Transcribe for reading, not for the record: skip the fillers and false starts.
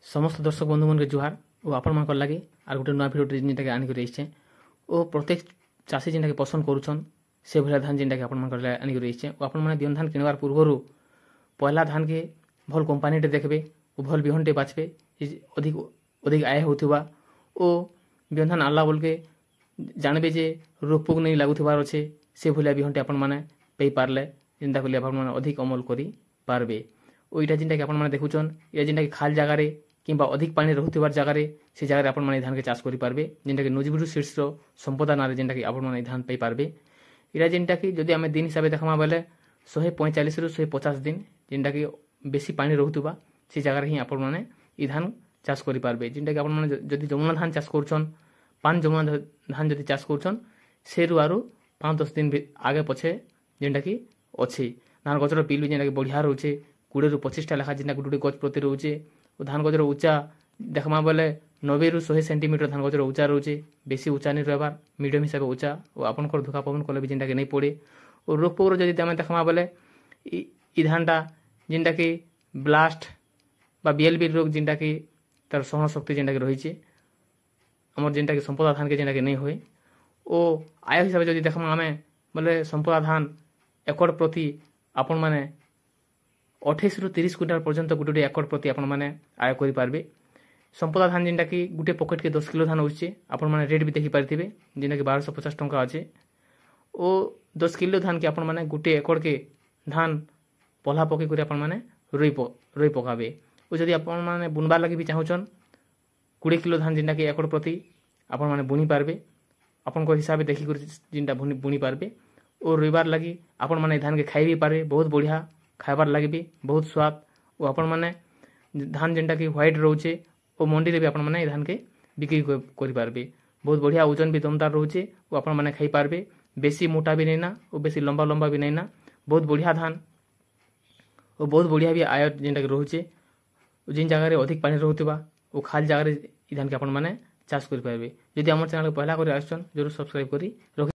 समस्त दर्शक बंधु मन के जुहार और आपण मन लगे आर गोटे नुआ भिडियो जेनटा आनिक रही और प्रत्येक चाषी जेनटा पसंद करुछन से भलिया धान जेनटा आपण मन आनिक रही और आपण मैंने बिहन धान किणवार पूर्वर पहला धान के भल कंपानी देखबे और भल बिहन टे बाछबे अधिक अधिक आय होथुबा और बिहन धान आनला बोल के जानबे जे रोग पोक नहीं लगुथबार अच्छे से भलिया बिहन टे आपण मैंने पे पारले जेनटा कले आपण मैंने अधिक अमल करि पारबे और इटा जेनटा आपण मैंने देखुछन या जेनटा खाल जगार किंबा अधिक पानी रहुथिबार जगार से जगार आपण मैंने धान के चाष करि पारबे जेनटा कि नुजिबुरु सीड्स रो संपदा नारे जेनटा कि आपण मैंने धान पे पारबे इरा जेनटा कि जदि आमे दिन हिसाब देखमा बेले 145 रु 150 दिन जेनटा कि बेसी पानी रहुथिबा से जगार ही आपण मैंने ई धान चाष करि पारबे जेनटा कि आपण मैंने जदि जमुना धान चाष करछन पान जमुना धान जदि चाष करछन से रु आरु 5-10 दिन आगे पछे जेनटा कि अछि धान गछर पिलु जेनटा कि बढ़िया रहउचे 20 रु 25 टा लेखा जेनटा गुटे गछ प्रति रहउचे और धान गछर उच्चा देखमा बेले 90 रु 100 सेंटीमीटर धान गछर उच्चा रहउचे बेसी उच्चा नहीं रहबार मीडियम हिसाब उच्चा और आपनकर धोका पवन कले भी जेनटा कि नहीं पड़े और रोग पोक जदि आमे देखमा बेले ई धानटा जेनटा कि ब्लास्ट बा बीएलबी रोग जेनटा कि तार सहन शक्ति जेनटा कि रहिचे हमर जेनटा कि संपदा धान के जेनटा कि नहीं होय ओ आय हिसाब जदि देखमा आमे बोले संपदा धान एकड़ प्रति आपण माने 28 रु 30 क्विंटाल पर्यंत गोटे एकड़ प्रति आपण माने आय करि पारबे संपदा धान जेनटा कि गोटे पॉकेट के 10 किलो धान होचे आपण माने रेट भी देखि पारथिबे जेनटा कि 1250 टंका अछि ओ 10 किलो धान के आपण माने गोटे एकड़ के धान पल्हा पके करि आपण माने रोई पकाबे ओ जदि आपण माने बुनबार लागि भी चाहुचन 20 किलो धान जेनटा कि एकड़ प्रति आपण माने बुनी पारबे आपण को हिसाब देखि करि जेनटा बुनी पारबे और रोइबार लागि आपण माने धान के खाइ भी पारे बहुत बढ़िया खाइबार लगे भी बहुत स्वाद और आपण माने धान जेनटा कि व्हाइट रोचे और मंडी रे भी आपण माने धान के बिक्री करि पारबे बहुत बढ़िया ओजन भी दमदार रोचे और आपण माने खाइ पारबे बेसी मोटा भी नहीं ना और बेसी लंबा लंबा भी नहीं ना बहुत बढ़िया धान और बहुत बढ़िया भी आय जेनटा कि रोचे जिन जगह अधिक पानी रहउथिबा और खाल जगह ई धान के आपण माने चाष करि पारबे यदि हमर चैनल को पहला करि आछन जरूर सब्सक्राइब करी